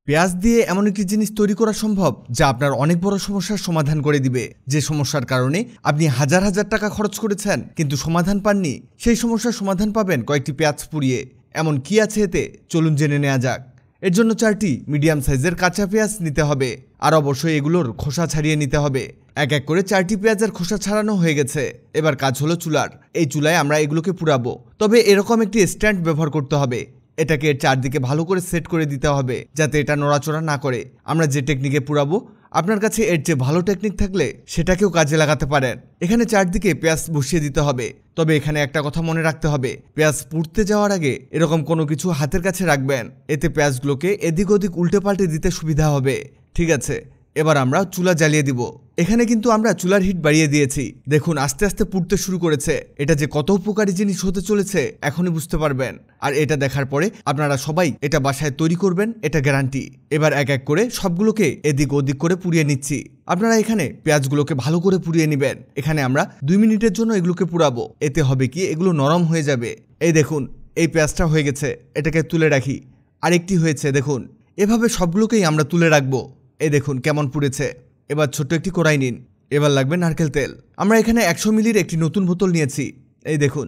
পেঁয়াজ দিয়ে এমন একটি জিনিস তৈরি করা সম্ভব যা আপনার অনেক বড় সমস্যার সমাধান করে দিবে। যে সমস্যার কারণে আপনি হাজার হাজার টাকা খরচ করেছেন কিন্তু সমাধান পাননি, সেই সমস্যার সমাধান পাবেন কয়েকটি পেঁয়াজ পুড়িয়ে। এমন কি আছে এতে, চলুন জেনে নেওয়া যাক। এর জন্য 4টি মিডিয়াম সাইজের কাঁচা পেঁয়াজ নিতে হবে, আর অবশ্যই এগুলোর খোসা ছাড়িয়ে নিতে হবে। এক এক করে 4টি পেঁয়াজের খোসা ছাড়ানো হয়ে গেছে। এবার কাজ হলো চুলার। এই চুলায় আমরা এগুলোকে পুড়াবো, তবে এরকম একটি স্ট্যান্ড ব্যবহার করতে হবে। এটাকে এর চারদিকে ভালো করে সেট করে দিতে হবে যাতে এটা নড়াচড়া না করে। আমরা যে টেকনিকে পুড়াবো, আপনার কাছে এর চেয়ে ভালো টেকনিক থাকলে সেটাকেও কাজে লাগাতে পারেন। এখানে চারদিকে পেঁয়াজ বসিয়ে দিতে হবে, তবে এখানে একটা কথা মনে রাখতে হবে, পেঁয়াজ পুড়তে যাওয়ার আগে এরকম কোনো কিছু হাতের কাছে রাখবেন, এতে পেঁয়াজগুলোকে এদিক ওদিক উল্টে পাল্টে দিতে সুবিধা হবে। ঠিক আছে, এবার আমরা চুলা জ্বালিয়ে দিব। এখানে কিন্তু আমরা চুলার হিট বাড়িয়ে দিয়েছি। দেখুন আস্তে আস্তে পুড়তে শুরু করেছে। এটা যে কত উপকারী জিনিস হতে চলেছে এখনই বুঝতে পারবেন। আর এটা দেখার পরে আপনারা সবাই এটা বাসায় তৈরি করবেন, এটা গ্যারান্টি। এবার এক এক করে সবগুলোকে এদিক ওদিক করে পুড়িয়ে নিচ্ছি। আপনারা এখানে পেঁয়াজগুলোকে ভালো করে পুড়িয়ে নেবেন। এখানে আমরা 2 মিনিটের জন্য এগুলোকে পুড়াবো। এতে হবে কি, এগুলো নরম হয়ে যাবে। এই দেখুন, এই পেঁয়াজটা হয়ে গেছে, এটাকে তুলে রাখি। আরেকটি হয়েছে, দেখুন। এভাবে সবগুলোকেই আমরা তুলে রাখবো। এই দেখুন কেমন পুড়েছে। এবার ছোট্ট একটি কড়াই নিন। এবার লাগবে নারকেল তেল। আমরা এখানে 100 মিলির একটি নতুন বোতল নিয়েছি। এই দেখুন,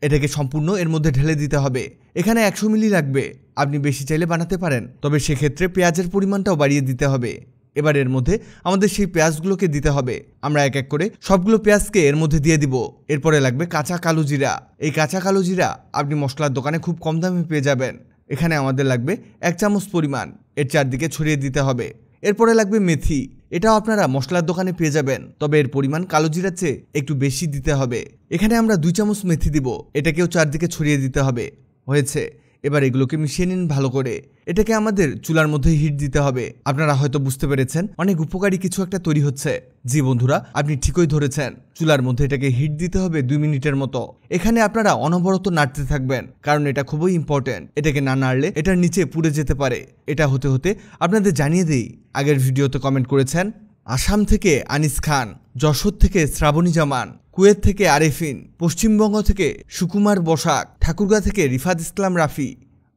এটাকে সম্পূর্ণ এর মধ্যে ঢেলে দিতে হবে। এখানে 100 মিলি লাগবে, আপনি বেশি চাইলে বানাতে পারেন, তবে সেক্ষেত্রে পেঁয়াজের পরিমাণটাও বাড়িয়ে দিতে হবে। এবার এর মধ্যে আমাদের সেই পেঁয়াজগুলোকে দিতে হবে। আমরা এক এক করে সবগুলো পেঁয়াজকে এর মধ্যে দিয়ে দিব। এরপরে লাগবে কাঁচা কালো জিরা। এই কাঁচা কালো জিরা আপনি মশলার দোকানে খুব কম দামে পেয়ে যাবেন। এখানে আমাদের লাগবে 1 চামচ পরিমাণ, এর চারদিকে ছড়িয়ে দিতে হবে। এরপরে লাগবে মেথি। এটাও আপনারা মশলার দোকানে পেয়ে যাবেন, তবে এর পরিমাণ কালো জিরার চেয়ে একটু বেশি দিতে হবে। এখানে আমরা 2 চামচ মেথি দিব, এটাকেও চারদিকে ছড়িয়ে দিতে হবে। হয়েছে, এবার এগুলোকে মিশিয়ে নিন ভালো করে। এটাকে আমাদের চুলার মধ্যে হিট দিতে হবে। আপনারা হয়তো বুঝতে পেরেছেন অনেক উপকারী কিছু একটা তৈরি হচ্ছে। জি বন্ধুরা, আপনি ঠিকই ধরেছেন, চুলার মধ্যে এটাকে হিট দিতে হবে 2 মিনিটের মতো। এখানে আপনারা অনবরত নাড়তে থাকবেন, কারণ এটা খুবই ইম্পর্টেন্ট। এটাকে না নাড়লে এটার নিচে পুড়ে যেতে পারে। এটা হতে হতে আপনাদের জানিয়ে দেই, আগের ভিডিওতে কমেন্ট করেছেন আসাম থেকে আনিস খান, যশোর থেকে শ্রাবণী জামান, কুয়েত থেকে আরেফিন, পশ্চিমবঙ্গ থেকে সুকুমার বসাক, ঠাকুরগাঁ থেকে রিফাত ইসলাম রাফি।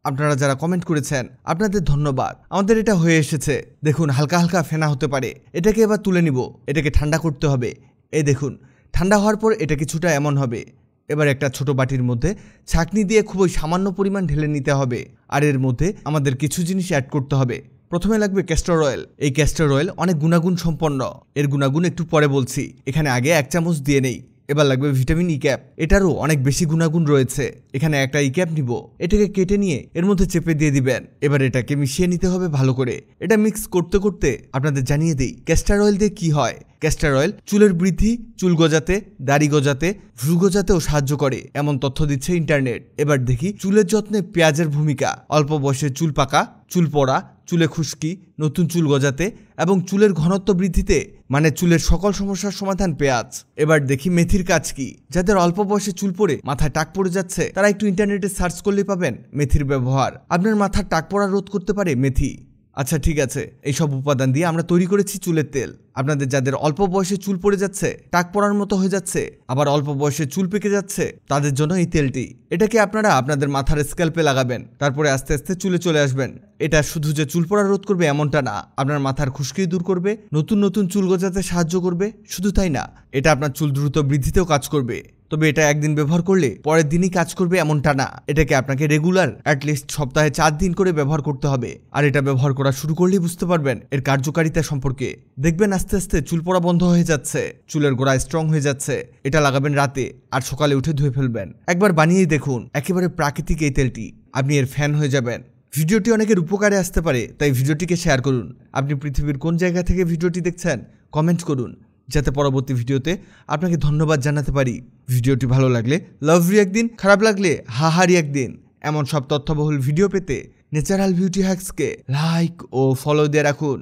আপনারা যারা কমেন্ট করেছেন আপনাদের ধন্যবাদ। আমাদের এটা হয়ে এসেছে। দেখুন হালকা হালকা ফেনা হতে পারে। এটাকে এবার তুলে নিব। এটাকে ঠান্ডা করতে হবে। এই দেখুন, ঠান্ডা হওয়ার পর এটা কিছুটা এমন হবে। এবার একটা ছোট বাটির মধ্যে ছাঁকনি দিয়ে খুবই সামান্য পরিমাণ ঢেলে নিতে হবে। আর এর মধ্যে আমাদের কিছু জিনিস অ্যাড করতে হবে। প্রথমে লাগবে ক্যাস্টর অয়েল। এই ক্যাস্টর অয়েল অনেক গুণাগুণ সম্পন্ন। এর গুণাগুণ একটু পরে বলছি, এখানে আগে 1 চামচ দিয়ে নেই। এবার লাগবে ভিটামিন ই ক্যাপ। এটারও অনেক বেশি গুণাগুণ রয়েছে। এখানে একটা ই ক্যাপ নিব, এটাকে কেটে নিয়ে এর মধ্যে চেপে দিয়ে দিবেন। এবার এটাকে মিশিয়ে নিতে হবে ভালো করে। এটা মিক্স করতে করতে আপনাদের জানিয়ে দেই ক্যাস্টর অয়েল দিয়ে কি হয়। ক্যাস্টর অয়েল চুলের বৃদ্ধি, চুল গজাতে, দাড়ি গজাতে, ভ্রু গজাতেও সাহায্য করে, এমন তথ্য দিচ্ছে ইন্টারনেট। এবার দেখি চুলের যত্নে পেঁয়াজের ভূমিকা। অল্প বয়সে চুল পাকা, চুল পড়া, চুলে খুশকি, নতুন চুল গজাতে এবং চুলের ঘনত্ব বৃদ্ধিতে, মানে চুলের সকল সমস্যার সমাধান পেঁয়াজ। এবার দেখি মেথির কাজ কি। যাদের অল্প বয়সে চুল পড়ে মাথায় টাক পড়ে যাচ্ছে, তারা একটু ইন্টারনেটে সার্চ করলেই পাবেন মেথির ব্যবহার। আপনার মাথার টাক পড়া রোধ করতে পারে মেথি। আচ্ছা ঠিক আছে, এইসব উপাদান দিয়ে আমরা তৈরি করেছি চুলের তেল। আপনাদের যাদের অল্প বয়সে চুল পড়ে যাচ্ছে, টাক পড়ার মতো হয়ে যাচ্ছে, আবার অল্প বয়সে চুল পেকে যাচ্ছে, তাদের জন্য এই তেলটি। এটাকে আপনারা আপনাদের মাথার স্ক্যাল্পে লাগাবেন, তারপরে আস্তে আস্তে চুলে চলে আসবেন। এটা শুধু যে চুল পড়া রোধ করবে এমনটা না, আপনার মাথার খুশকি দূর করবে, নতুন নতুন চুল গজাতে সাহায্য করবে। শুধু তাই না, এটা আপনার চুল দ্রুত বৃদ্ধিতেও কাজ করবে। তবে এটা একদিন ব্যবহার করলে পরের দিনই কাজ করবে এমনটা না। এটাকে আপনাকে রেগুলার অ্যাটলিস্ট সপ্তাহে 4 দিন করে ব্যবহার করতে হবে। আর এটা ব্যবহার করা শুরু করলেই বুঝতে পারবেন এর কার্যকারিতা সম্পর্কে। দেখবেন আস্তে আস্তে চুল পড়া বন্ধ হয়ে যাচ্ছে, চুলের গোড়া স্ট্রং হয়ে যাচ্ছে। এটা লাগাবেন রাতে, আর সকালে উঠে ধুয়ে ফেলবেন। একবার বানিয়েই দেখুন, একেবারে প্রাকৃতিক এই তেলটি। আপনি এর ফ্যান হয়ে যাবেন। ভিডিওটি অনেকের উপকারে আসতে পারে, তাই ভিডিওটিকে শেয়ার করুন। আপনি পৃথিবীর কোন জায়গা থেকে ভিডিওটি দেখছেন কমেন্ট করুন, যাতে পরবর্তী ভিডিওতে আপনাকে ধন্যবাদ জানাতে পারি। ভিডিওটি ভালো লাগলে লাভ রিঅ্যাক্ট দিন, খারাপ লাগলে হাহা রিঅ্যাক্ট দিন। এমন সব তথ্যবহুল ভিডিও পেতে ন্যাচারাল বিউটি হ্যাক্সকে লাইক ও ফলো দিয়ে রাখুন।